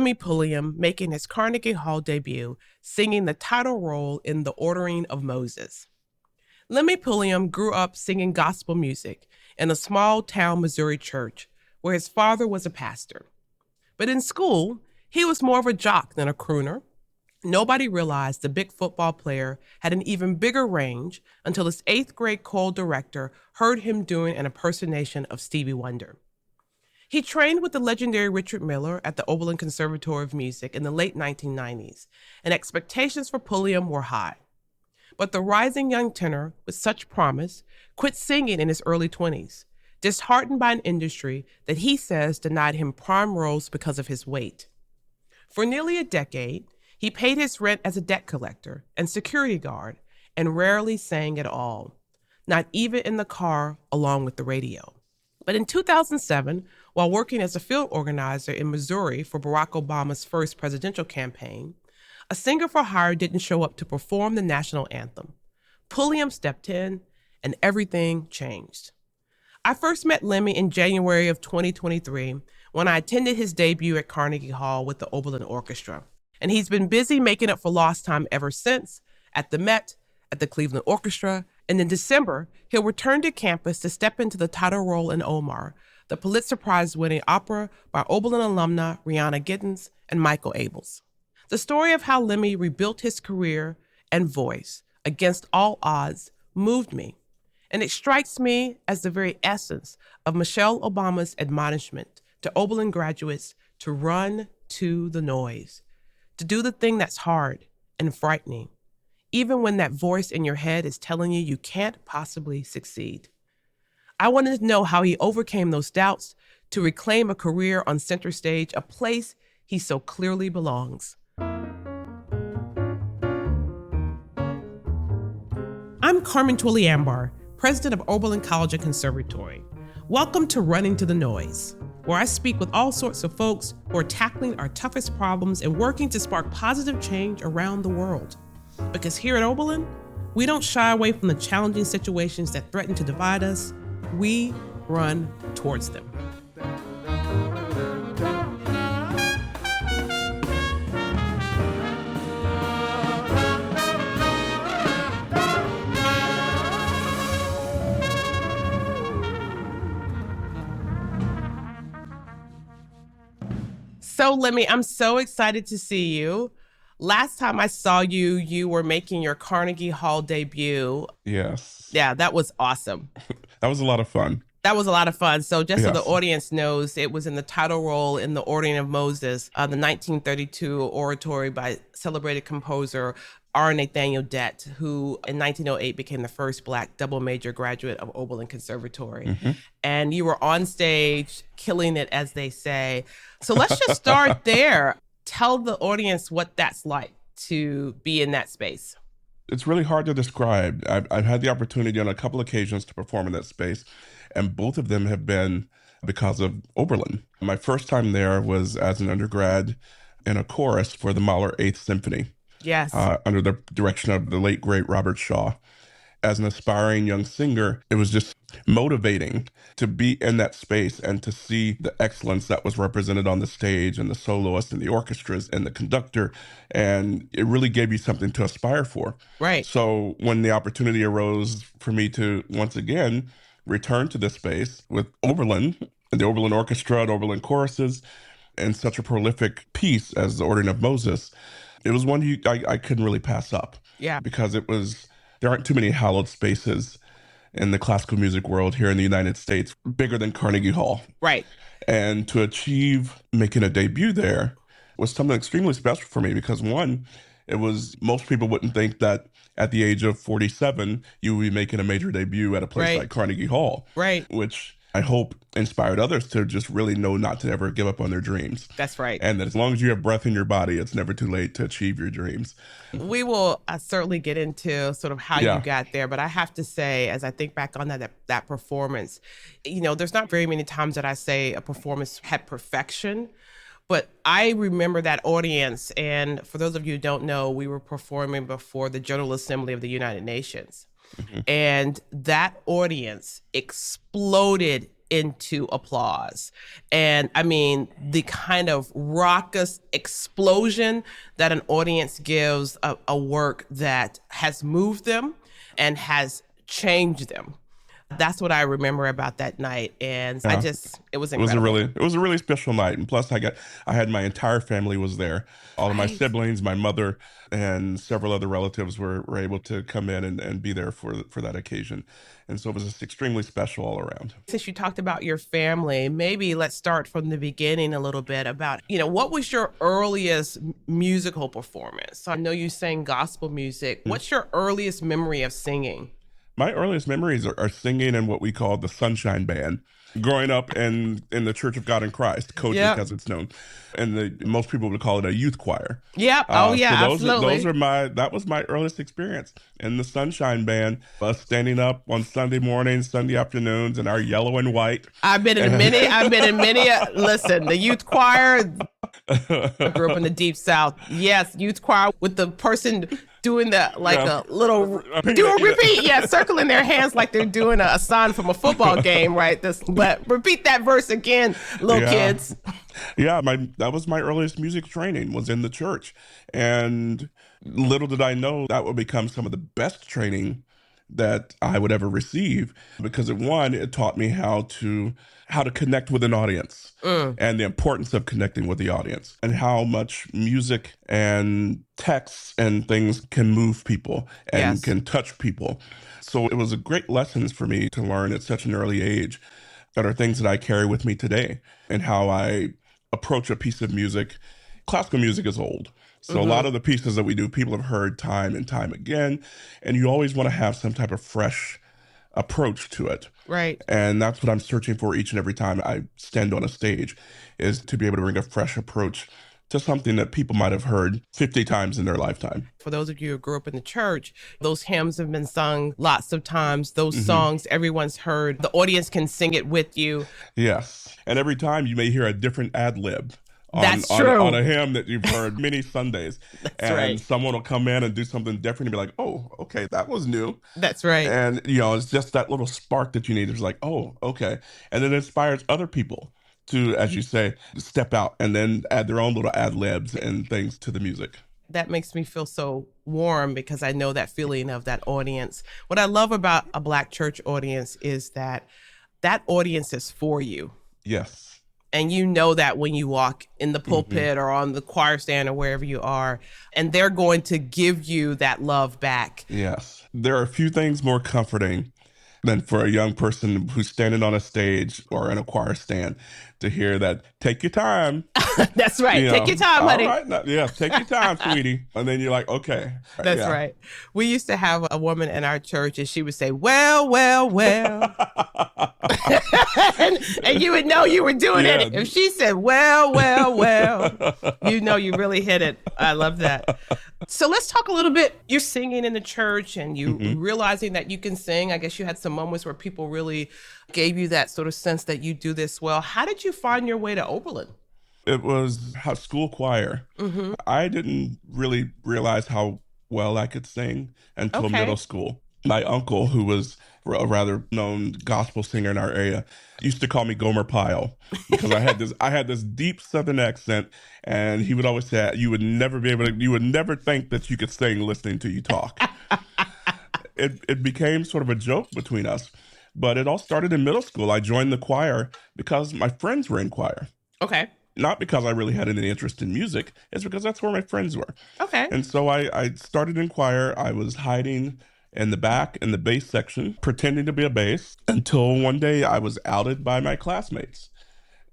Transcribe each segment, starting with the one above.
Limmie Pulliam making his Carnegie Hall debut, singing the title role in The Ordering of Moses. Limmie Pulliam grew up singing gospel music in a small-town Missouri church where his father was a pastor. But in school, he was more of a jock than a crooner. Nobody realized the big football player had an even bigger range until his 8th grade choral director heard him doing an impersonation of Stevie Wonder. He trained with the legendary Richard Miller at the Oberlin Conservatory of Music in the late 1990s, and expectations for Pulliam were high. But the rising young tenor with such promise quit singing in his early 20s, disheartened by an industry that he says denied him prime roles because of his weight. For nearly a decade, he paid his rent as a debt collector and security guard and rarely sang at all, not even in the car along with the radio. But in 2007, while working as a field organizer in Missouri for Barack Obama's first presidential campaign, a singer for hire didn't show up to perform the national anthem. Pulliam stepped in, and everything changed. I first met Limmie in January of 2023 when I attended his debut at Carnegie Hall with the Oberlin Orchestra. And he's been busy making up for lost time ever since, at the Met, at the Cleveland Orchestra, and in December, he'll return to campus to step into the title role in Omar, the Pulitzer Prize-winning opera by Oberlin alumna Rihanna Giddens and Michael Abels. The story of how Limmie rebuilt his career and voice against all odds moved me, and it strikes me as the very essence of Michelle Obama's admonishment to Oberlin graduates to run to the noise, to do the thing that's hard and frightening, even when that voice in your head is telling you can't possibly succeed. I wanted to know how he overcame those doubts to reclaim a career on center stage, a place he so clearly belongs. I'm Carmen Twillie-Ambar, president of Oberlin College and Conservatory. Welcome to Running to the Noise, where I speak with all sorts of folks who are tackling our toughest problems and working to spark positive change around the world. Because here at Oberlin, we don't shy away from the challenging situations that threaten to divide us. We run towards them. So, Limmie, I'm so excited to see you. Last time I saw you, you were making your Carnegie Hall debut. Yes. Yeah, that was awesome. That was a lot of fun. That was a lot of fun. So just so Yes. the audience knows, it was in the title role in The Ordering of Moses, the 1932 oratory by celebrated composer R. Nathaniel Dett, who in 1908 became the first Black double major graduate of Oberlin Conservatory. Mm-hmm. And you were on stage, killing it, as they say. So let's just start there. Tell the audience what that's like to be in that space. It's really hard to describe. I've had the opportunity on a couple occasions to perform in that space, and both of them have been because of Oberlin. My first time there was as an undergrad in a chorus for the Mahler 8th Symphony. Yes. Under the direction of the late, great Robert Shaw. As an aspiring young singer, it was just motivating to be in that space and to see the excellence that was represented on the stage and the soloists and the orchestras and the conductor. And it really gave you something to aspire for. Right. So when the opportunity arose for me to once again return to this space with Oberlin and the Oberlin Orchestra and Oberlin choruses and such a prolific piece as The Ordering of Moses, it was one I couldn't really pass up. Yeah. Because there aren't too many hallowed spaces in the classical music world here in the United States, bigger than Carnegie Hall. Right. And to achieve making a debut there was something extremely special for me because one, most people wouldn't think that at the age of 47, you would be making a major debut at a place Right. like Carnegie Hall. Right. Which I hope inspired others to just really know not to ever give up on their dreams. That's right. And that as long as you have breath in your body, it's never too late to achieve your dreams. We will certainly get into sort of how you got there. But I have to say, as I think back on that performance, there's not very many times that I say a performance had perfection. But I remember that audience. And for those of you who don't know, we were performing before the General Assembly of the United Nations. Mm-hmm. And that audience exploded into applause. And I mean, the kind of raucous explosion that an audience gives a work that has moved them and has changed them. That's what I remember about that night. And Yeah. it was incredible. It was a really special night. And plus I had my entire family was there. All of my Right. siblings, my mother, and several other relatives were able to come in and be there for that occasion. And so it was just extremely special all around. Since you talked about your family, maybe let's start from the beginning a little bit about, what was your earliest musical performance? So I know you sang gospel music. What's your earliest memory of singing? My earliest memories are singing in what we call the Sunshine Band. Growing up in the Church of God in Christ, Kojic Yep. as it's known, and most people would call it a youth choir. Yep. Oh yeah, so absolutely. that was my earliest experience in the Sunshine Band. Us standing up on Sunday mornings, Sunday afternoons, in our yellow and white. I've been in many. Listen, the youth choir. I grew up in the Deep South. Yes, youth choir with the person doing a little do a repeat. Yeah, circling their hands like they're doing a sign from a football game, right? But repeat that verse again, little kids. Yeah, that was my earliest music training was in the church, and little did I know that would become some of the best training that I would ever receive, because it taught me how to connect with an audience and the importance of connecting with the audience and how much music and texts and things can move people and can touch people. So it was a great lessons for me to learn at such an early age that are things that I carry with me today, and how I approach a piece of music. Classical music is old. So a lot of the pieces that we do, people have heard time and time again, and you always want to have some type of fresh approach to it. Right. And that's what I'm searching for each and every time I stand on a stage, is to be able to bring a fresh approach to something that people might have heard 50 times in their lifetime. For those of you who grew up in the church, those hymns have been sung lots of times. Those songs everyone's heard. The audience can sing it with you. Yes. And every time you may hear a different ad lib. That's true. On a hymn that you've heard many Sundays. That's right. Someone will come in and do something different and be like, oh, okay, that was new. That's right. And, it's just that little spark that you need. It's like, oh, okay. And it inspires other people to, as you say, step out and then add their own little ad libs and things to the music. That makes me feel so warm, because I know that feeling of that audience. What I love about a Black church audience is that audience is for you. Yes. And you know that when you walk in the pulpit or on the choir stand or wherever you are, and they're going to give you that love back. Yes. There are a few things more comforting than for a young person who's standing on a stage or in a choir stand to hear that, take your time. That's right. Take your time, honey. All right. Yeah, take your time, sweetie. And then you're like, okay. That's right. We used to have a woman in our church, and she would say, well, well, well. and you would know you were doing it. If she said, well, well, well, you know you really hit it. I love that. So let's talk a little bit. You're singing in the church and you realizing that you can sing. I guess you had some moments where people really gave you that sort of sense that you do this well. How did you find your way to Oberlin? It was school choir. I didn't really realize how well I could sing until middle school. My uncle, who was a rather known gospel singer in our area, used to call me Gomer Pyle, because I had this deep Southern accent, and he would always say, you would never think that you could sing listening to you talk. It became sort of a joke between us, but it all started in middle school. I joined the choir because my friends were in choir. Okay. Not because I really had any interest in music, it's because that's where my friends were. Okay. And so I started in choir. I was hiding in the back in the bass section, pretending to be a bass, until one day I was outed by my classmates.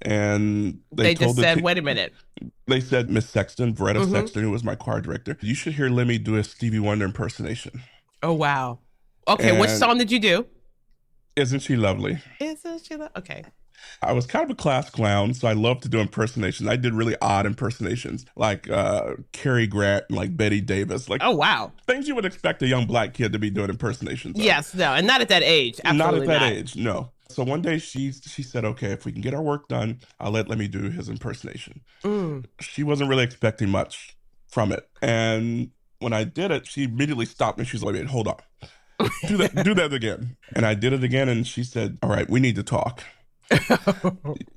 And they just said, wait a minute. They said, Miss Sexton, Veretta Sexton, who was my choir director, you should hear Limmie do a Stevie Wonder impersonation. Oh, wow. Okay, and which song did you do? Isn't She Lovely? Isn't she lovely? Okay. I was kind of a class clown, so I loved to do impersonations. I did really odd impersonations, like Cary Grant, like Betty Davis. Like, oh, wow. Things you would expect a young Black kid to be doing impersonations of. Yes, no, and not at that age. Absolutely not at that age, no. So one day she said, okay, if we can get our work done, I'll let me do his impersonation. She wasn't really expecting much from it. And when I did it, she immediately stopped me. She's like, wait, hold on. Do that again. And I did it again, and she said, all right, we need to talk.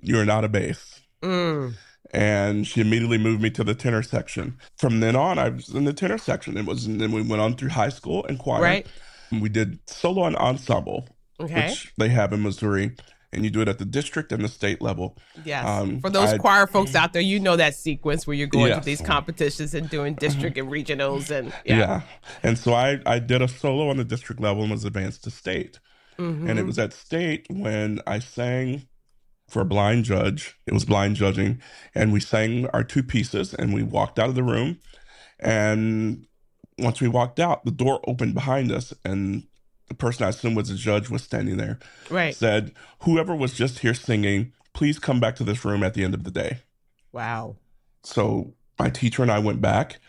You're not a bass. Mm, And she immediately moved me to the tenor section. From then on, I was in the tenor section. And then we went on through high school and choir. right. We did solo and ensemble, Okay. which they have in Missouri, and you do it at the district and the state level. Yes. For those I choir folks out there, you know that sequence where you're going to Yes, these competitions and doing district and regionals and yeah. yeah. And so I did a solo on the district level and was advanced to state. And it Mm-hmm. was at state when I sang for a blind judge. It was blind judging, and we sang our two pieces, and we walked out of the room. And once we walked out, the door opened behind us, and the person I assumed was a judge was standing there, Right. said, "Whoever was just here singing, please come back to this room at the end of the day." Wow. So my teacher and I went back,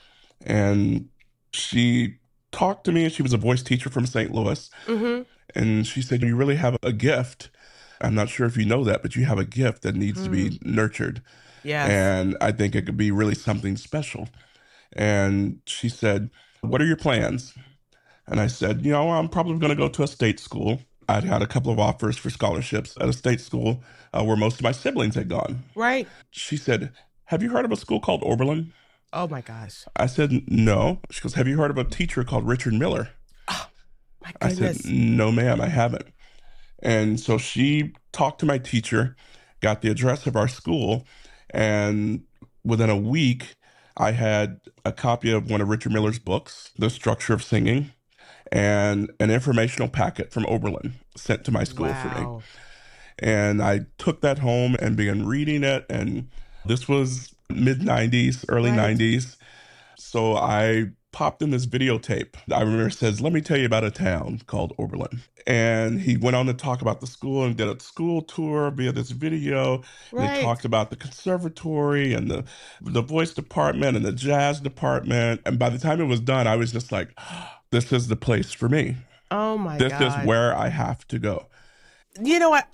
and she talked to me. She was a voice teacher from St. Louis, Mm-hmm. and she said, "You really have a gift. I'm not sure if you know that, but you have a gift that needs to Hmm. be nurtured. Yes. And I think it could be really something special." And she said, "What are your plans?" And I said, "I'm probably going to go to a state school." I'd had a couple of offers for scholarships at a state school where most of my siblings had gone. Right. She said, "Have you heard of a school called Oberlin?" Oh my gosh. I said, "No." She goes, "Have you heard of a teacher called Richard Miller?" Oh my I said, goodness. "No, ma'am, I haven't." And so she talked to my teacher, got the address of our school, and within a week, I had a copy of one of Richard Miller's books, The Structure of Singing, and an informational packet from Oberlin sent to my school for me. Wow. And I took that home and began reading it. And this was mid 90s, early Right. 90s. So I popped in this videotape. I remember it says, "Let me tell you about a town called Oberlin." And he went on to talk about the school and did a school tour via this video. And he Right. talked about the conservatory and the voice department and the jazz department. And by the time it was done, I was just like, this is the place for me. Oh my This is God. where I have to go. You know what?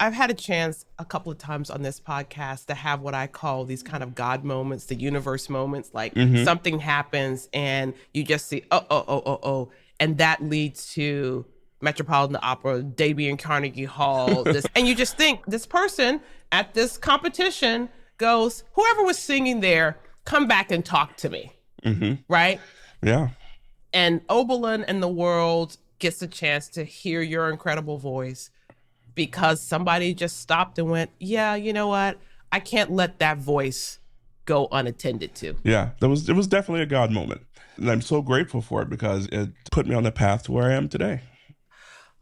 I've had a chance a couple of times on this podcast to have what I call these kind of God moments, the universe moments, like Hmm. something happens and you just see, oh. And that leads to Metropolitan Opera, debut in Carnegie Hall. And you just think this person at this competition goes, whoever was singing there, come back and talk to me. Hmm. Right. Yeah. And Oberlin and the world gets a chance to hear your incredible voice because somebody just stopped and went, yeah, you know what? I can't let that voice go unattended to. Yeah. It was definitely a God moment. And I'm so grateful for it because it put me on the path to where I am today.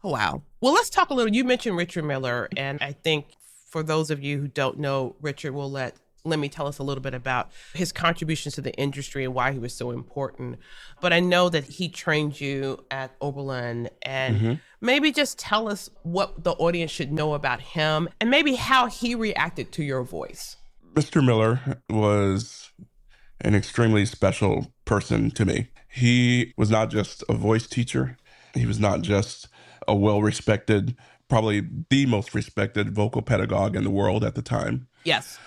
Oh, wow. Well, let's talk a little. You mentioned Richard Miller, and I think for those of you who don't know Richard, we'll let me tell us a little bit about his contributions to the industry and why he was so important. But I know that he trained you at Oberlin, and Hmm. maybe just tell us what the audience should know about him and maybe how he reacted to your voice. Mr. Miller was an extremely special person to me. He was not just a voice teacher, he was not just a well respected, probably the most respected vocal pedagogue in the world at the time. Yes.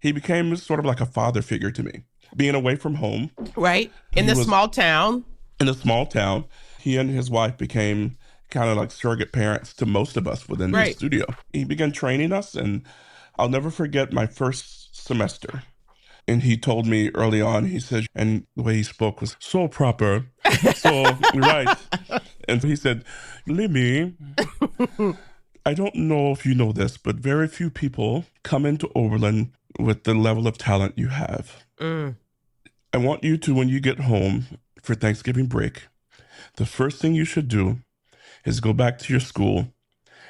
He became sort of like a father figure to me. Being away from home, Right? In he this was small town. in a small town. He and his wife became kind of like surrogate parents to most of us within his Right. studio. He began training us, and I'll never forget my first semester. And he told me early on, he said, and the way he spoke was so proper, so right. And he said, "Limmie, I don't know if you know this, but very few people come into Oberlin with the level of talent you have. Mm. I want you to, when you get home for Thanksgiving break, the first thing you should do is go back to your school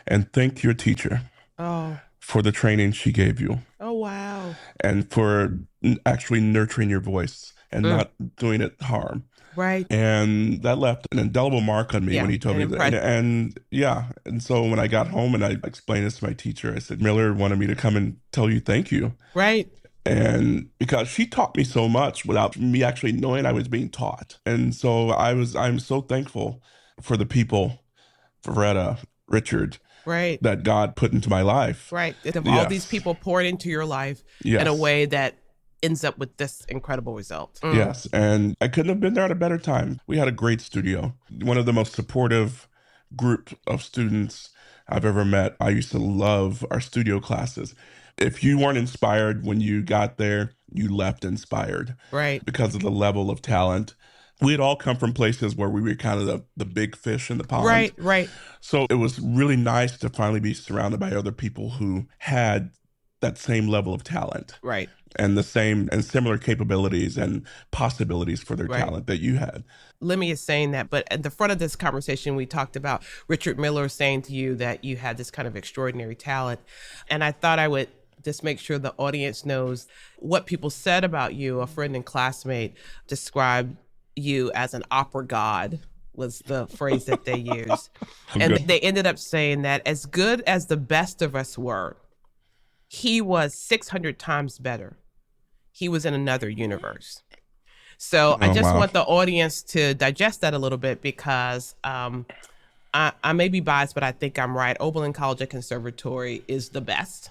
and thank your teacher Oh. for the training she gave you Oh, wow. and for actually nurturing your voice and Mm. not doing it harm." Right. And that left an indelible mark on me Yeah. when he told An me that. impression. And yeah. And so when I got home and I explained this to my teacher, I said, "Miller wanted me to come and tell you thank you." Right. And because she taught me so much without me actually knowing I was being taught. And so I'm so thankful for the people, Veretta, Richard, Right. that God put into my life. Right. Of all these Yes. people poured into your life in Yes. a way that ends up with this incredible result. Mm. Yes. And I couldn't have been there at a better time. We had a great studio, one of the most supportive group of students I've ever met. I used to love our studio classes. If you weren't inspired when you got there, you left inspired Right. because of the level of talent. We had all come from places where we were kind of the big fish in the pond. Right. Right. So it was really nice to finally be surrounded by other people who had that same level of talent Right. and the same and similar capabilities and possibilities for their Right. talent that you had. Limmie is saying that, but at the front of this conversation, we talked about Richard Miller saying to you that you had this kind of extraordinary talent. And I thought I would just make sure the audience knows what people said about you. A friend and classmate described you as an opera god, was the phrase that they used. And Good. they ended up saying that as good as the best of us were, he was 600 times better. He was in another universe. So I Oh, just wow. want the audience to digest that a little bit because I may be biased, but I think I'm right. Oberlin College and Conservatory is the best.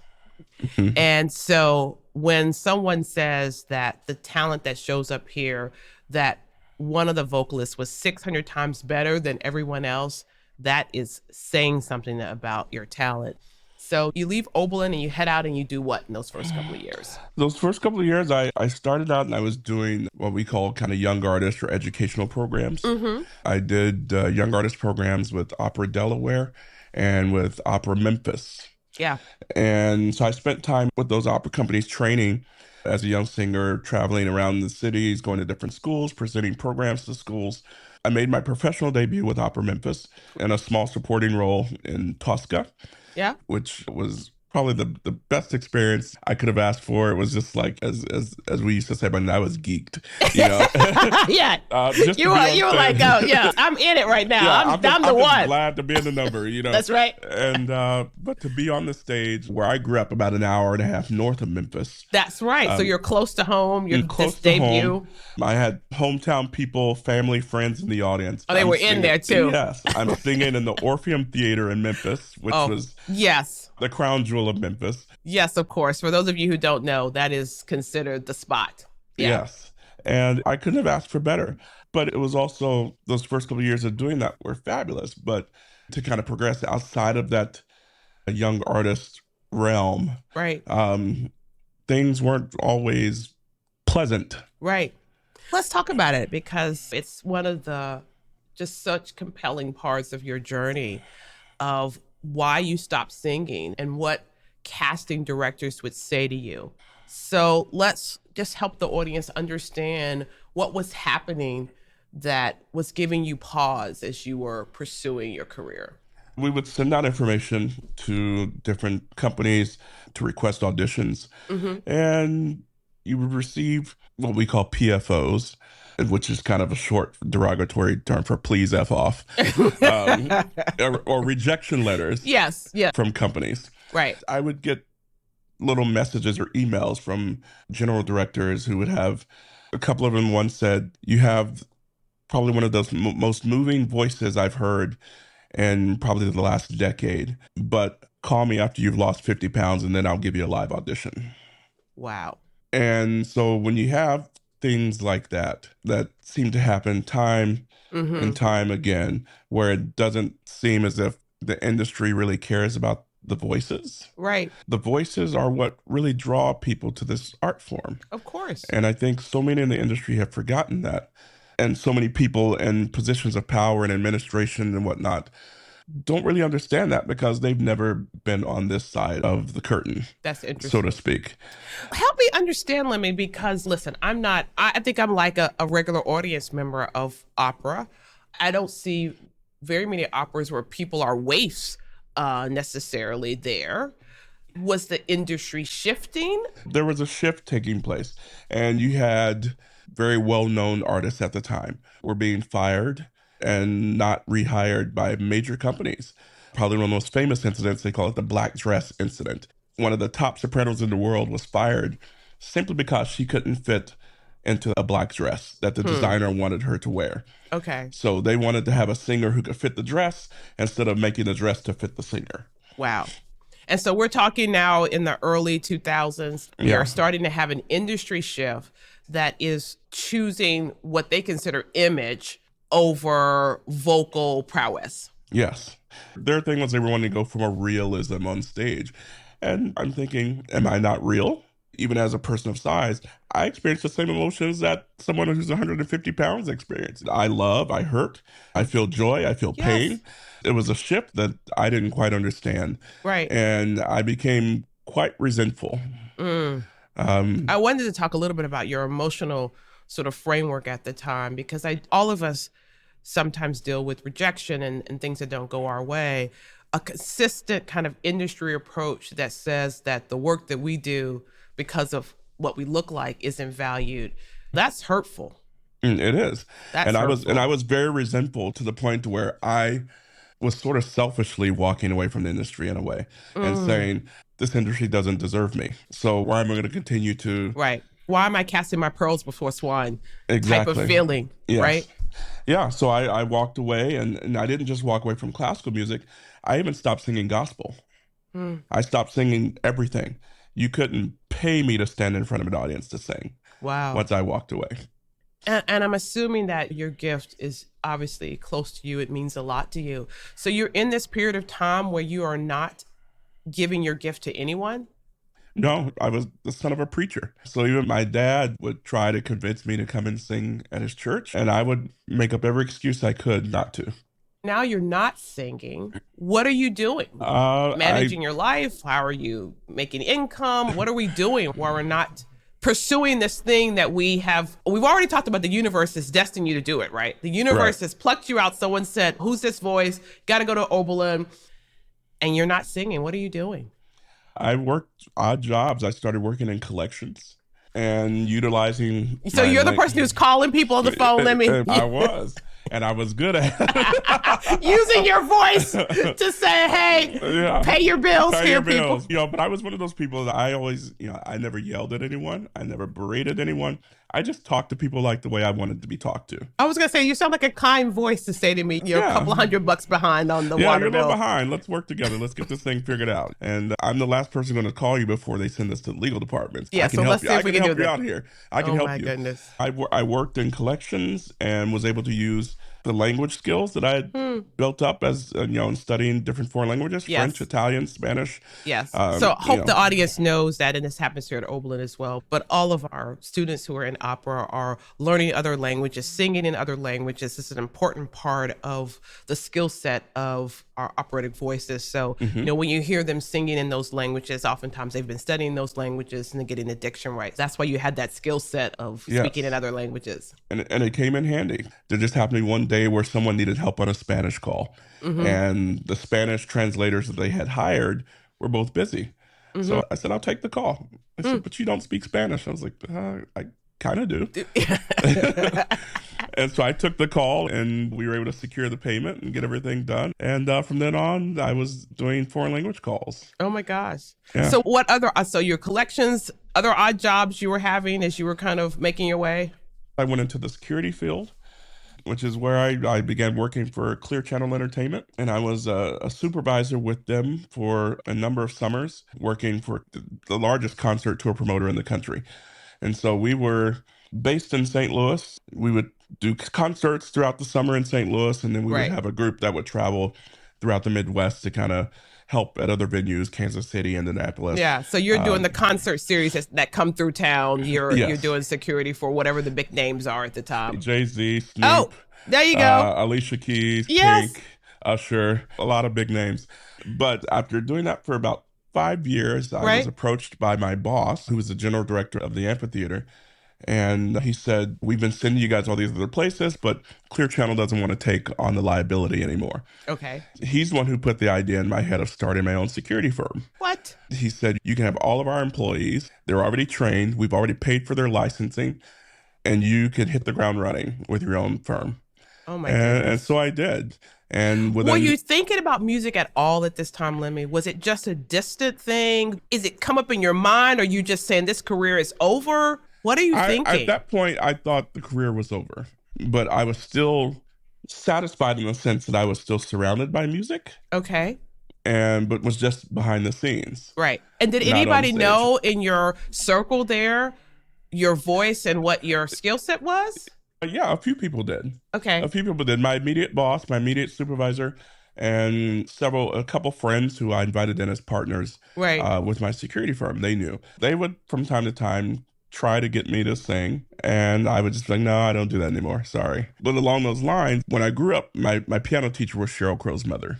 Mhm. And so when someone says that the talent that shows up here, that one of the vocalists was 600 times better than everyone else, that is saying something about your talent. So you leave Oberlin and you head out and you do what in those first couple of years? Those first couple of years, I started out and I was doing what we call kind of young artist or educational programs. Mm-hmm. I did young artist programs with Opera Delaware and with Opera Memphis. Yeah. And so I spent time with those opera companies training as a young singer, traveling around the cities, going to different schools, presenting programs to schools. I made my professional debut with Opera Memphis in a small supporting role in Tosca, Yeah. which was probably the best experience I could have asked for. It was just like as we used to say, but I was geeked, you know. Yeah. Just You were like, oh yeah, I'm in it right now. yeah, I'm just the one. glad to be in the number, you know. That's right. And but to be on the stage where I grew up about an hour and a half north of Memphis. That's right. So you're close to home. You're Close this to debut. home. I had hometown people, family, friends in the audience. Oh, they were in there too. Yes, I'm singing in the Orpheum Theater in Memphis, which was yes. the crown jewel of Memphis. Yes, of course. For those of you who don't know, that is considered the spot. Yeah. Yes. And I couldn't have asked for better. But it was also those first couple of years of doing that were fabulous. But to kind of progress outside of that young artist realm, Right. Things weren't always pleasant. Right. Let's talk about it because it's one of the just such compelling parts of your journey of why you stopped singing and what casting directors would say to you. So let's just help the audience understand what was happening that was giving you pause as you were pursuing your career. We would send out information to different companies to request auditions, and you would receive what we call PFOs, which is kind of a short derogatory term for please F off, or rejection letters Yes. Yeah. from companies. Right. I would get little messages or emails from general directors who would have a couple of them. One said, "You have probably one of those most moving voices I've heard in probably the last decade, but call me after you've lost 50 pounds and then I'll give you a live audition." Wow. And so when you have things like that seem to happen time and time again, where it doesn't seem as if the industry really cares about the voices. Right. The voices are what really draw people to this art form. Of course. And I think so many in the industry have forgotten that. And so many people in positions of power and administration and whatnot don't really understand that because they've never been on this side of the curtain. That's interesting. So to speak. Help me understand, Limmie, because listen, I think I'm like a regular audience member of opera. I don't see very many operas where people are waifs necessarily there. Was the industry shifting? There was a shift taking place, and you had very well-known artists at the time were being fired and not rehired by major companies. Probably one of the most famous incidents, they call it the black dress incident. One of the top sopranos in the world was fired simply because she couldn't fit into a black dress that the designer wanted her to wear. Okay. So they wanted to have a singer who could fit the dress instead of making the dress to fit the singer. Wow. And so we're talking now in the early 2000s. We Yeah. are starting to have an industry shift that is choosing what they consider image over vocal prowess. Yes. Their thing was they were wanting to go from a realism on stage. And I'm thinking, am I not real? Even as a person of size, I experience the same emotions that someone who's 150 pounds experiences. I love, I hurt, I feel joy, I feel pain. Yes. It was a shift that I didn't quite understand. Right. And I became quite resentful. Mm. Um, I wanted to talk a little bit about your emotional sort of framework at the time, because all of us sometimes deal with rejection and things that don't go our way. A consistent kind of industry approach that says that the work that we do because of what we look like isn't valued. That's hurtful. it is. That's And I hurtful. was very resentful to the point where I was sort of selfishly walking away from the industry in a way and Mm, saying, this industry doesn't deserve me. So why am I going to continue to? right. Why am I casting my pearls before swine type of Exactly. feeling, right? Yes. Yeah. So I walked away and I didn't just walk away from classical music. I even stopped singing gospel. Mm, I stopped singing everything. You couldn't pay me to stand in front of an audience to sing wow. once I walked away. And I'm assuming that your gift is obviously close to you. It means a lot to you. So you're in this period of time where you are not giving your gift to anyone? No, I was the son of a preacher. So even my dad would try to convince me to come and sing at his church, and I would make up every excuse I could not to. Now you're not singing. What are you doing? I Managing your life? How are you making income? What are we doing while we're not pursuing this thing that we've already talked about? The universe has destined you to do it, right? The right. universe has plucked you out. Someone said, who's this voice? Got to go to Oberlin. And you're not singing. What are you doing? I worked odd jobs. I started working in collections and utilizing So my you're the person who's calling people on the phone, Limmie. I was, and I was good at Using your voice to say, hey, yeah. pay your bills Pay here, your people. bills. But I was one of those people that I always, I never yelled at anyone. I never berated anyone. I just talked to people like the way I wanted to be talked to. I was going to say, you sound like a kind voice to say to me, you're a Yeah. couple $100 behind on the Yeah, water you're a little bill. behind. Let's work together. Let's get this thing figured out. And I'm the last person going to call you before they send this to the legal departments. Yeah, I can so help let's you. see I if we can can do help you this. out here. I can Oh help my you. goodness. I worked in collections and was able to use the language skills that I had built up as in studying different foreign languages, Yes. French, Italian, Spanish. Yes. So I You hope know, the audience knows that, and this happens here at Oberlin as well, but all of our students who are in opera are learning other languages, singing in other languages. This is an important part of the skill set of our operatic voices. So, when you hear them singing in those languages, oftentimes they've been studying those languages and getting the diction right. That's why you had that skill set of speaking in yes. other languages. And it came in handy. There just happened to be one day where someone needed help on a Spanish call, Mm-hmm. and the Spanish translators that they had hired were both busy. Mm-hmm. So I said, I'll take the call. I said, but you don't speak Spanish. I was like, I kind of do. And so I took the call and we were able to secure the payment and get everything done. And from then on, I was doing foreign language calls. Oh my gosh. Yeah. So what other, so your collections, other odd jobs you were having as you were kind of making your way? I went into the security field, which is where I began working for Clear Channel Entertainment. And I was a supervisor with them for a number of summers, working for the largest concert tour promoter in the country. And so we were based in St. Louis. We would do concerts throughout the summer in St. Louis, and then we would Right. have a group that would travel throughout the Midwest to kind of help at other venues, Kansas City, Indianapolis. Yeah. So you're doing the concert series that come through town. You're Yes. doing security for whatever the big names are at the time. Jay-Z, Snoop, Oh, there you go. Alicia Keys, Yes. Pink, Usher, a lot of big names. But after doing that for about 5 years, I Right. was approached by my boss, who was the general director of the amphitheater. And he said, we've been sending you guys all these other places, but Clear Channel doesn't want to take on the liability anymore. Okay. He's the one who put the idea in my head of starting my own security firm. What? He said, you can have all of our employees. They're already trained. We've already paid for their licensing. And you can hit the ground running with your own firm. Oh my And goodness. so I did. And Were within you thinking about music at all at this time, Limmie? Was it just a distant thing? Is it come up in your mind? Or are you just saying this career is over? What are you thinking? At that point, I thought the career was over, but I was still satisfied in the sense that I was still surrounded by music, Okay. but was just behind the scenes. Right. And did Not on anybody stage. know in your circle there your voice and what your skill set was? Yeah, a few people did. Okay. A few people did. My immediate boss, my immediate supervisor, And a couple friends who I invited in as partners Right. with my security firm, they knew. They would, from time to time, try to get me to sing, and I would just be like, no, I don't do that anymore. Sorry. But along those lines, when I grew up, my piano teacher was Sheryl Crow's mother.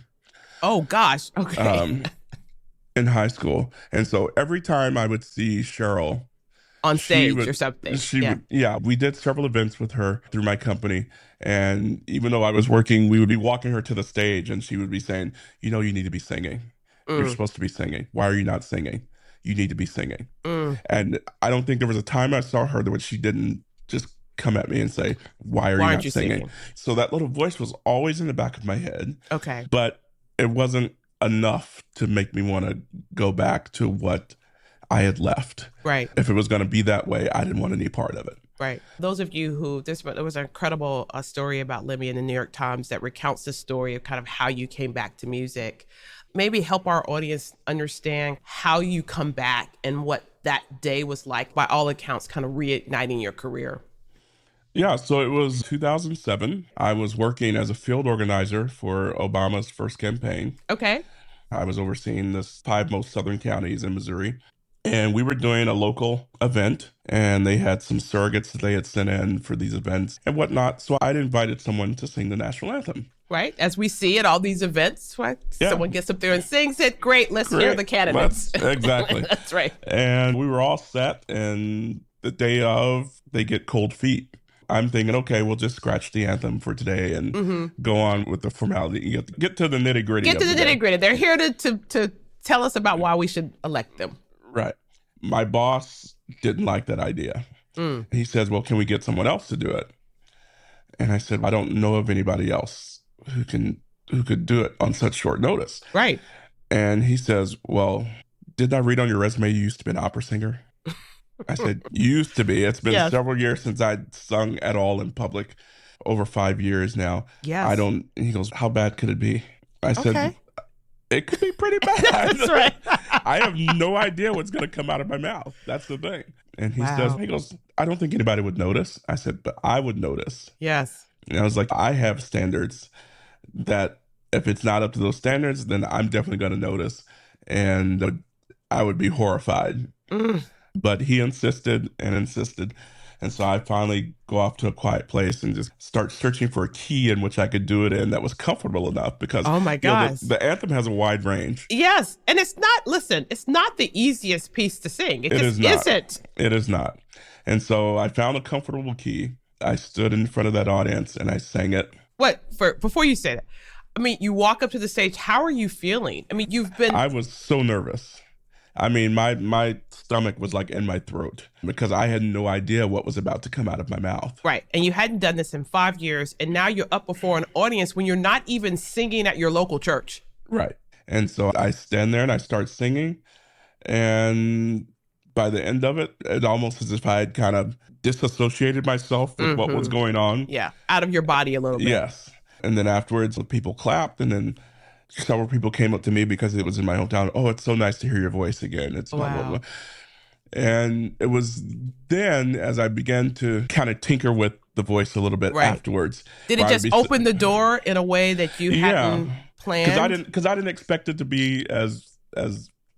Oh gosh. Okay. Um, in high school. And so every time I would see Cheryl, On she stage or would something. she Yeah. would yeah, we did several events with her through my company. And even though I was working, we would be walking her to the stage and she would be saying, you need to be singing. You're Mm, supposed to be singing. Why are you not singing? You need to be singing. mm. And I don't think there was a time I saw her that she didn't just come at me and say, why are Why you aren't not you singing? singing? So that little voice was always in the back of my head, Okay. but it wasn't enough to make me want to go back to what I had left. Right. If it was going to be that way, I didn't want any part of it. Right. Those of you who there was an incredible story about Limmie in the New York Times that recounts the story of kind of how you came back to music. Maybe help our audience understand how you come back and what that day was like, by all accounts, kind of reigniting your career. Yeah, so it was 2007. I was working as a field organizer for Obama's first campaign. Okay. I was overseeing the 5 most southern counties in Missouri. And we were doing a local event, and they had some surrogates that they had sent in for these events and whatnot. So I'd invited someone to sing the national anthem. Right. As we see at all these events, right? Yeah, Someone gets up there and sings it. Great. Let's hear great. the candidates. Exactly. That's right. And we were all set, and the day of, they get cold feet. I'm thinking, okay, we'll just scratch the anthem for today and Mm-hmm. go on with the formality. You have to get to the nitty gritty. Get to the nitty gritty. They're here to tell us about why we should elect them. Right. My boss didn't like that idea. Mm. He says, well, can we get someone else to do it? And I said, I don't know of anybody else who could do it on such short notice. Right. And he says, well, didn't I read on your resume you used to be an opera singer? I said, used to be. It's been Yes. several years since I'd sung at all in public, over 5 years now. Yes. I don't, he goes, how bad could it be? I said, Okay. it could be pretty bad. That's right. I have no idea what's going to come out of my mouth. That's the thing. And Wow. he goes, I don't think anybody would notice. I said, but I would notice. Yes. And I was like, I have standards that if it's not up to those standards, then I'm definitely going to notice. And I would be horrified. Mm. But he insisted and insisted. And so I finally go off to a quiet place and just start searching for a key in which I could do it in that was comfortable enough because Oh my gosh. the anthem has a wide range. Yes. And it's not the easiest piece to sing. It just is not. isn't. It is not. And so I found a comfortable key. I stood in front of that audience and I sang it. Before you say that, I mean, you walk up to the stage, how are you feeling? I mean, I was so nervous. I mean, my stomach was like in my throat because I had no idea what was about to come out of my mouth. Right. And you hadn't done this in 5 years. And now you're up before an audience when you're not even singing at your local church. Right. And so I stand there and I start singing. And by the end of it, it almost as if I had kind of disassociated myself with what was going on. Yeah. Out of your body a little bit. Yes. And then afterwards, the people clapped. And then several people came up to me because it was in my hometown. Oh, it's so nice to hear your voice again. It's blah, blah, blah. And it was then as I began to kind of tinker with the voice a little bit afterwards. Did it just open the door in a way that you hadn't planned? Because I didn't expect it to be as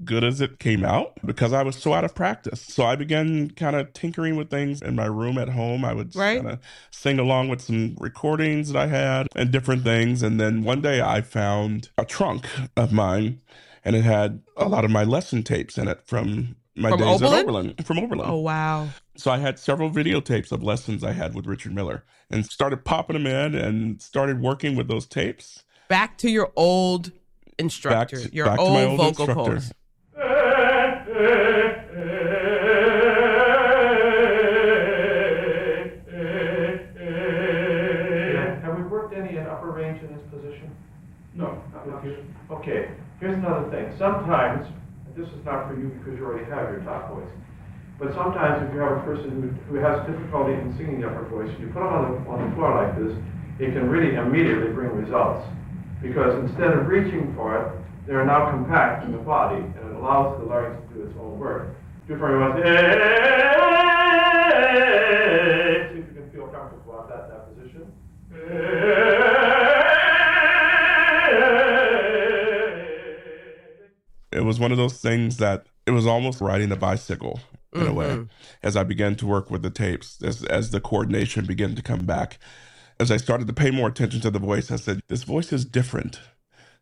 good as it came out because I was so out of practice. So I began kind of tinkering with things in my room at home. I would kind of sing along with some recordings that I had and different things. And then one day I found a trunk of mine and it had a lot of my lesson tapes in it from my days at Oberlin. From Oberlin. Oh, wow. So I had several videotapes of lessons I had with Richard Miller and started popping them in and started working with those tapes. Back to your old instructor, back to my old vocal instructor. coach. Have we worked any in upper range in this position? No. Okay, here's another thing. Sometimes, this is not for you because you already have your top voice, but sometimes if you have a person who has difficulty in singing the upper voice, you put them on the floor like this, it can really immediately bring results. Because instead of reaching for it, they're now compact in the body, and it allows the larynx to do its own work. Do for me once. See if you can feel comfortable about that position. was one of those things that it was almost riding a bicycle in a way. As I began to work with the tapes, as the coordination began to come back, as I started to pay more attention to the voice, I said, this voice is different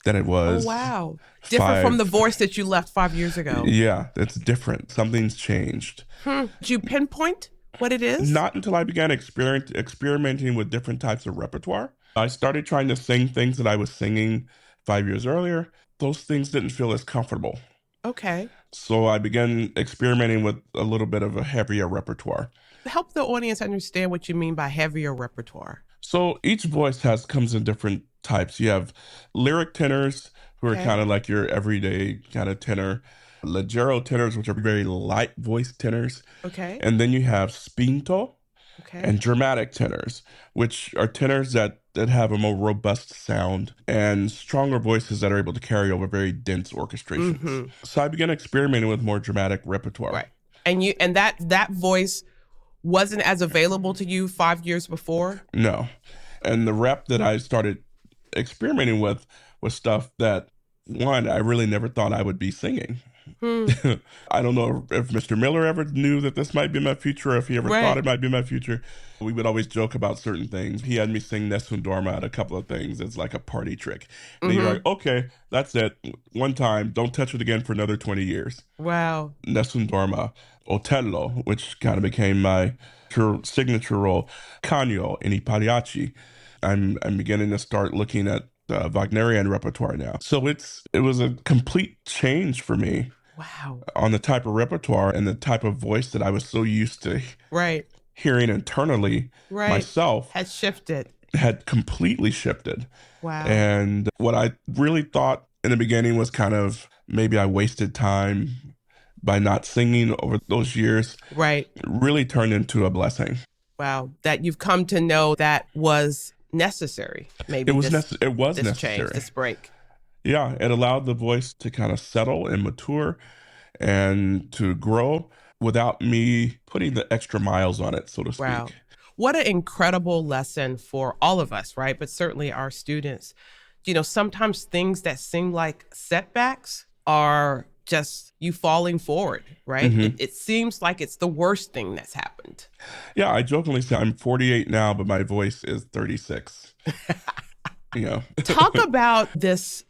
than it Oh, was. wow. Different from the 5 voice that you left 5 years ago. Yeah, it's different. Something's changed. Did you pinpoint what it is? Not until I began experimenting with different types of repertoire. I started trying to sing things that I was singing 5 years earlier. Those things didn't feel as comfortable. Okay. So I began experimenting with a little bit of a heavier repertoire. Help the audience understand what you mean by heavier repertoire. So each voice comes in different types. You have lyric tenors, who are kind of like your everyday kind of tenor, leggero tenors, which are very light voice tenors. Okay. And then you have spinto Okay. and dramatic tenors, which are tenors that have a more robust sound and stronger voices that are able to carry over very dense orchestrations. So I began experimenting with more dramatic repertoire. Right. And that voice wasn't as available to you 5 years before? No. And the rep that I started experimenting with was stuff that, one, I really never thought I would be singing. I don't know if Mr. Miller ever knew that this might be my future, or if he ever thought it might be my future. We would always joke about certain things. He had me sing Nessun Dorma at a couple of things. It's like a party trick. And you're like, okay, that's it. One time, don't touch it again for another 20 years. Wow. Nessun Dorma, Otello, which kind of became my signature role, Canio in I Pagliacci. I'm beginning to start looking at Wagnerian repertoire now. So it was a complete change for me. Wow. On the type of repertoire and the type of voice that I was so used to hearing internally myself had completely shifted. Wow. And what I really thought in the beginning was kind of maybe I wasted time by not singing over those years. Really turned into a blessing. Wow. That you've come to know that was necessary. Maybe it was necessary. Change, this break. Yeah, it allowed the voice to kind of settle and mature and to grow without me putting the extra miles on it, so to speak. Wow. What an incredible lesson for all of us, right? But certainly our students. You know, sometimes things that seem like setbacks are just you falling forward, right? It seems like it's the worst thing that's happened. Yeah, I jokingly say I'm 48 now, but my voice is 36. Talk about this,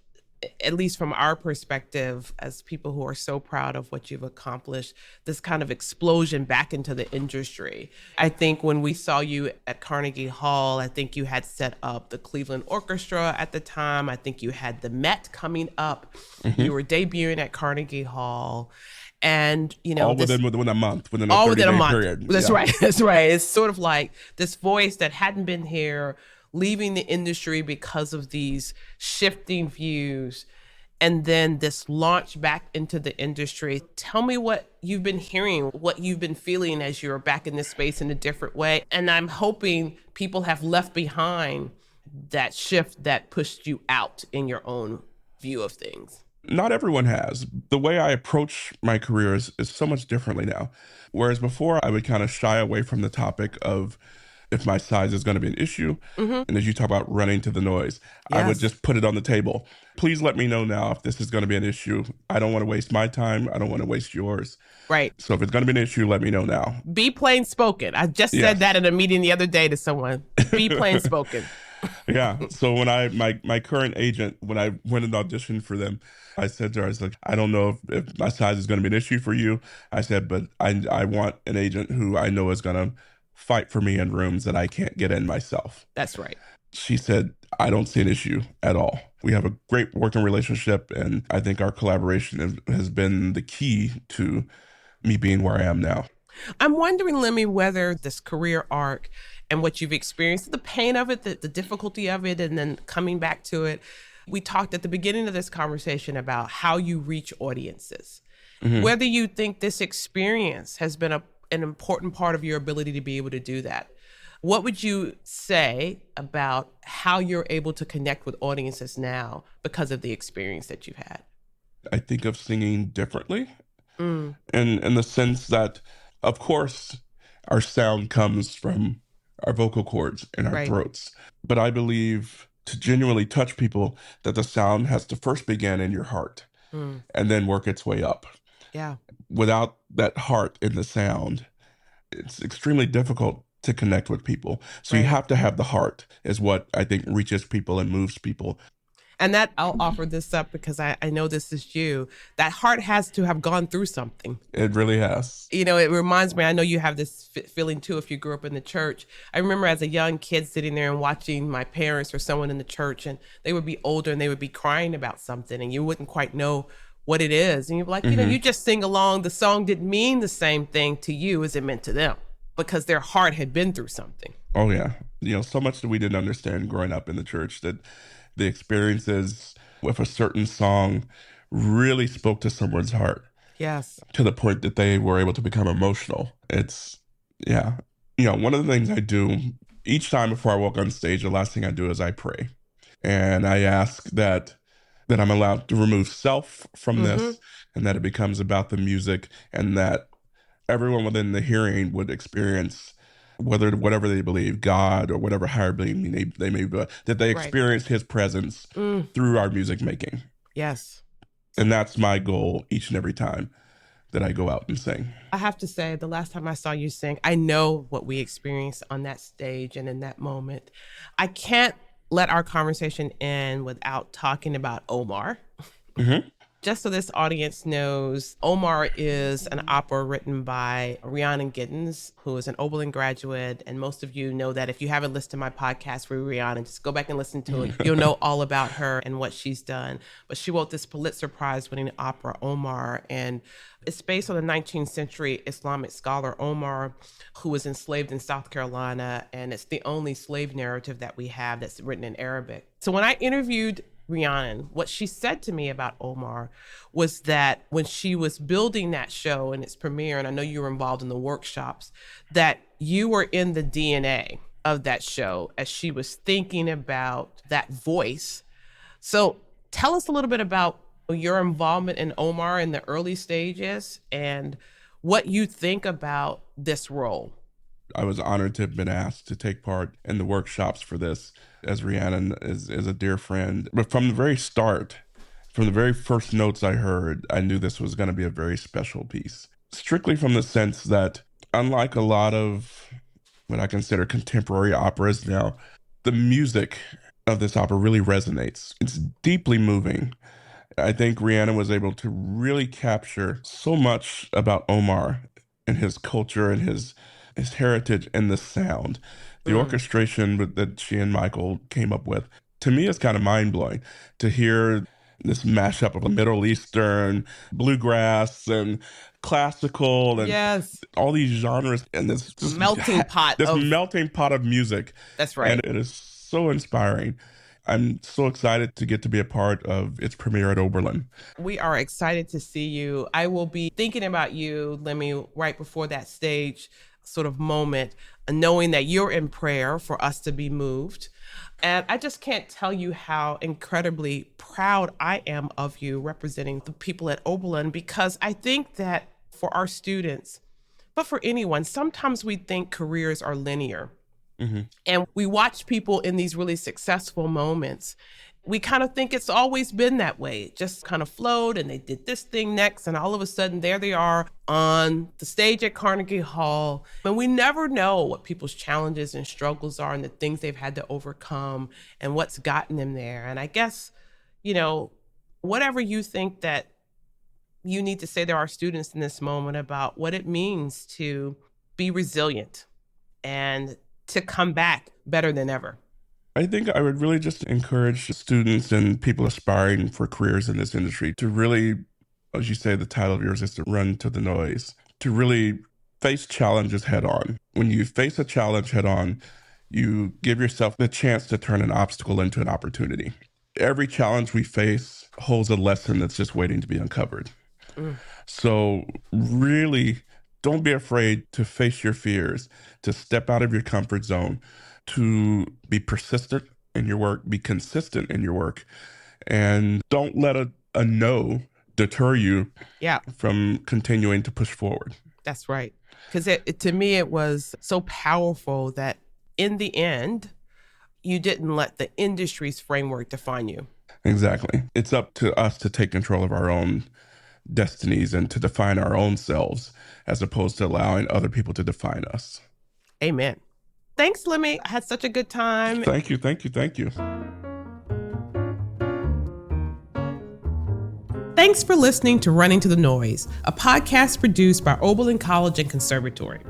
at least from our perspective, as people who are so proud of what you've accomplished, this kind of explosion back into the industry. I think when we saw you at Carnegie Hall, I think you had set up the Cleveland Orchestra at the time. I think you had the Met coming up. You were debuting at Carnegie Hall. And, you know, all within a month, within a 30-day period. That's right. That's right. It's sort of like this voice that hadn't been here, leaving the industry because of these shifting views, and then this launch back into the industry. Tell me what you've been hearing, what you've been feeling as you're back in this space in a different way. And I'm hoping people have left behind that shift that pushed you out in your own view of things. Not everyone has. The way I approach my career is so much differently now. Whereas before, I would kind of shy away from the topic of if my size is going to be an issue. And as you talk about running to the noise, I would just put it on the table. Please let me know now if this is going to be an issue. I don't want to waste my time. I don't want to waste yours. Right. So if it's going to be an issue, let me know now. Be plain spoken. I just said that in a meeting the other day to someone. Be plain spoken. Yeah. So when my current agent, when I went and auditioned for them, I said to her, I was like, I don't know if my size is going to be an issue for you. I said, but I want an agent who I know is going to fight for me in rooms that I can't get in myself. That's right. She said, I don't see an issue at all. We have a great working relationship, and I think our collaboration has been the key to me being where I am now. I'm wondering, Limmie, whether this career arc and what you've experienced, the pain of it, the difficulty of it, and then coming back to it. We talked at the beginning of this conversation about how you reach audiences. Whether you think this experience has been an important part of your ability to be able to do that. What would you say about how you're able to connect with audiences now because of the experience that you've had? I think of singing differently in the sense that, of course, our sound comes from our vocal cords and our throats. But I believe to genuinely touch people that the sound has to first begin in your heart. and then work its way up. Yeah. Without that heart in the sound, it's extremely difficult to connect with people. So you Right. have to have the heart is what I think reaches people and moves people. And that I'll offer this up because I know this is you. That heart has to have gone through something. It really has. You know, it reminds me, I know you have this feeling too if you grew up in the church. I remember as a young kid sitting there and watching my parents or someone in the church, and they would be older and they would be crying about something and you wouldn't quite know what it is. And you'd be like, you know, you just sing along. The song didn't mean the same thing to you as it meant to them because their heart had been through something. Oh, yeah. You know, so much that we didn't understand growing up in the church, that the experiences with a certain song really spoke to someone's heart. Yes. To the point that they were able to become emotional. It's, yeah. You know, one of the things I do each time before I walk on stage, the last thing I do is I pray. And I ask that I'm allowed to remove self from this, and that it becomes about the music, and that everyone within the hearing would experience whatever they believe, God or whatever higher being they may be, that they experience his presence through our music making. Yes. And that's my goal each and every time that I go out and sing. I have to say, the last time I saw you sing, I know what we experienced on that stage and in that moment. I can't let our conversation end without talking about Omar. Just so this audience knows, Omar is an opera written by Rhiannon Giddens, who is an Oberlin graduate. And most of you know that if you haven't listened to my podcast with Rhiannon, just go back and listen to it. You'll know all about her and what she's done. But she wrote this Pulitzer Prize winning opera, Omar, and it's based on the 19th century Islamic scholar Omar, who was enslaved in South Carolina. And it's the only slave narrative that we have that's written in Arabic. So when I interviewed Rhiannon, what she said to me about Omar was that when she was building that show and its premiere, and I know you were involved in the workshops, that you were in the DNA of that show as she was thinking about that voice. So tell us a little bit about your involvement in Omar in the early stages and what you think about this role. I was honored to have been asked to take part in the workshops for this, as Rhiannon is a dear friend. But from the very start, from the very first notes I heard, I knew this was going to be a very special piece. Strictly from the sense that, unlike a lot of what I consider contemporary operas now, the music of this opera really resonates. It's deeply moving. I think Rhiannon was able to really capture so much about Omar and his culture and his heritage and the sound. The orchestration that she and Michael came up with, to me, is kind of mind-blowing to hear this mashup of a Middle Eastern, bluegrass, and classical, and all these genres, and this melting pot of music. That's right. And it is so inspiring. I'm so excited to get to be a part of its premiere at Oberlin. We are excited to see you. I will be thinking about you, Limmie, right before that stage sort of moment, knowing that you're in prayer for us to be moved. And I just can't tell you how incredibly proud I am of you representing the people at Oberlin, because I think that for our students, but for anyone, sometimes we think careers are linear. And we watch people in these really successful moments. We kind of think it's always been that way. It just kind of flowed and they did this thing next. And all of a sudden, there they are on the stage at Carnegie Hall. And we never know what people's challenges and struggles are and the things they've had to overcome and what's gotten them there. And I guess, you know, whatever you think that you need to say to our students in this moment about what it means to be resilient and to come back better than ever. I think I would really just encourage students and people aspiring for careers in this industry to really, as you say, the title of yours is to run to the noise, to really face challenges head on. When you face a challenge head on, you give yourself the chance to turn an obstacle into an opportunity. Every challenge we face holds a lesson that's just waiting to be uncovered. So really, don't be afraid to face your fears, to step out of your comfort zone, to be persistent in your work, be consistent in your work, and don't let a no deter you from continuing to push forward. That's right. Because to me, it was so powerful that in the end, you didn't let the industry's framework define you. Exactly. It's up to us to take control of our own destinies and to define our own selves as opposed to allowing other people to define us. Amen. Thanks, Limmie. I had such a good time. Thank you. Thanks for listening to Running to the Noise, a podcast produced by Oberlin College and Conservatory.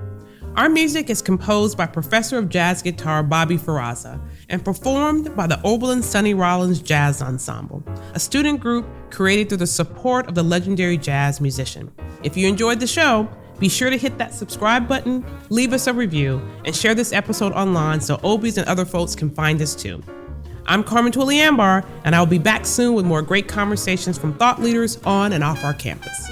Our music is composed by Professor of Jazz Guitar Bobby Ferraza and performed by the Oberlin Sonny Rollins Jazz Ensemble, a student group created through the support of the legendary jazz musician. If you enjoyed the show, be sure to hit that subscribe button, leave us a review, and share this episode online so Obies and other folks can find us too. I'm Carmen Tully-Ambar, and I'll be back soon with more great conversations from thought leaders on and off our campus.